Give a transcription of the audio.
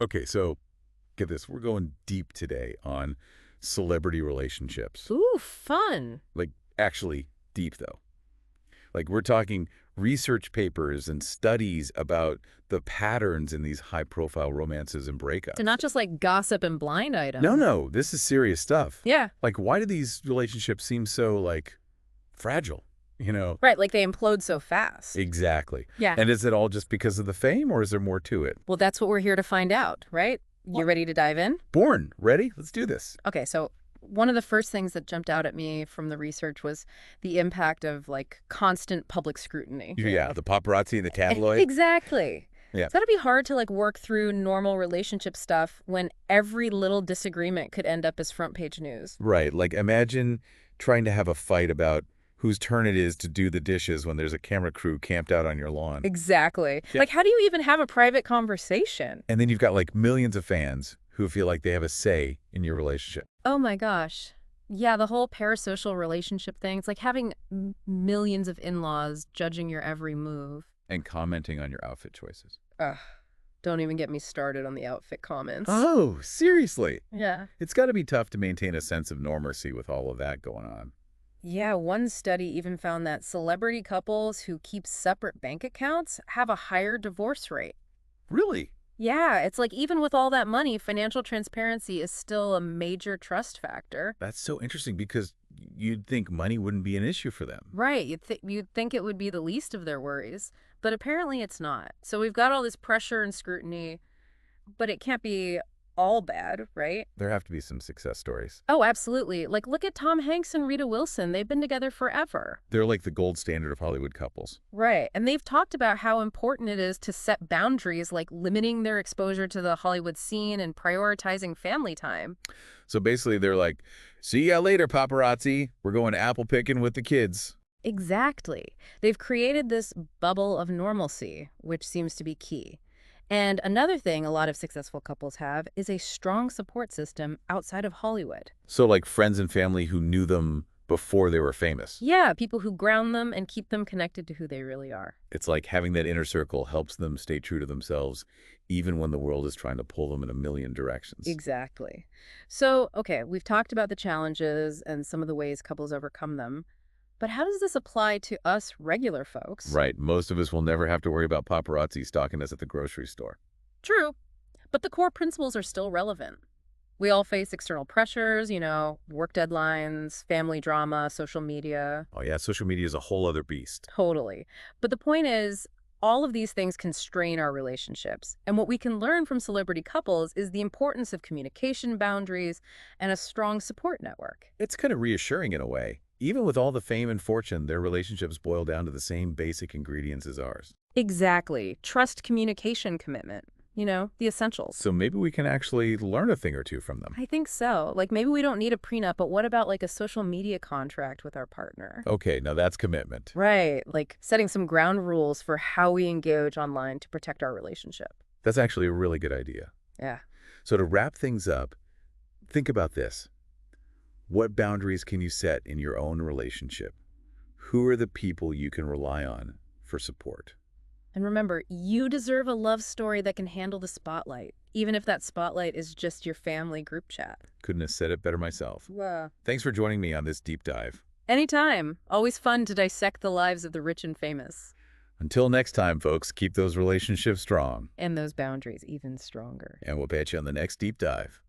Okay, so get this. We're going deep today on celebrity relationships. Ooh, fun. Like, actually deep, though. Like, we're talking research papers and studies about the patterns in these high-profile romances and So breakups. not just like gossip and blind No, items. no, this is serious stuff. Yeah. Like, why do these relationships seem so, like, fragile? You know? Right, like they implode so fast. Exactly. Yeah. And is it all just because of the fame, or is there more to it? Well, that's what we're here to find out, right? You What? ready to dive in? Born. Ready? Let's do this. Okay, so one of the first things that jumped out at me from the research was the impact of like constant public scrutiny. Yeah, the paparazzi and the tabloid. Exactly. Yeah. It's got to be hard to like work through normal relationship stuff when every little disagreement could end up as front page news. Right. Like, imagine trying to have a fight about whose turn it is to do the dishes when there's a camera crew camped out on your lawn. Exactly. Yeah. Like, how do you even have a private conversation? And then you've got, like, millions of fans who feel like they have a say in your relationship. Oh my gosh. Yeah, the whole parasocial relationship thing. It's like having millions of in-laws judging your every move. And commenting on your outfit choices. Ugh. Don't even get me started on the outfit comments. Oh, seriously? Yeah. It's got to be tough to maintain a sense of normalcy with all of that going on. Yeah, one study even found that celebrity couples who keep separate bank accounts have a higher divorce rate. Really? Yeah, it's like even with all that money, financial transparency is still a major trust factor. That's so interesting because you'd think money wouldn't be an issue for them. Right, you'd think it would be the least of their worries, but apparently it's not. So we've got all this pressure and scrutiny, but it can't be all bad, right? There have to be some success stories. Oh, absolutely. Like look at Tom Hanks and Rita Wilson. They've been together forever. They're like the gold standard of Hollywood couples. Right. And they've talked about how important it is to set boundaries, like limiting their exposure to the Hollywood scene and prioritizing family time. So basically, they're like, see ya later, paparazzi. We're going apple picking with the kids. Exactly. They've created this bubble of normalcy, which seems to be key. And another thing a lot of successful couples have is a strong support system outside of Hollywood. So like friends and family who knew them before they were famous. Yeah, people who ground them and keep them connected to who they really are. It's like having that inner circle helps them stay true to themselves, even when the world is trying to pull them in a million directions. Exactly. So, okay, we've talked about the challenges and some of the ways couples overcome them. But how does this apply to us regular folks? Right. Most of us will never have to worry about paparazzi stalking us at the grocery store. True, but the core principles are still relevant. We all face external pressures, work deadlines, family drama, social media. Oh yeah, social media is a whole other beast. Totally. But the point is, all of these things can strain our relationships. And what we can learn from celebrity couples is the importance of communication boundaries and a strong support network. It's kind of reassuring in a way. Even with all the fame and fortune, their relationships boil down to the same basic ingredients as ours. Exactly. Trust, communication, commitment. The essentials. So maybe we can actually learn a thing or two from them. I think so. Like maybe we don't need a prenup, but what about like a social media contract with our partner? Okay, now that's commitment. Right. Like setting some ground rules for how we engage online to protect our relationship. That's actually a really good idea. Yeah. So to wrap things up, think about this. What boundaries can you set in your own relationship? Who are the people you can rely on for support? And remember, you deserve a love story that can handle the spotlight, even if that spotlight is just your family group chat. Couldn't have said it better myself. Wow. Thanks for joining me on this deep dive. Anytime. Always fun to dissect the lives of the rich and famous. Until next time, folks, keep those relationships strong. And those boundaries even stronger. And we'll catch you on the next deep dive.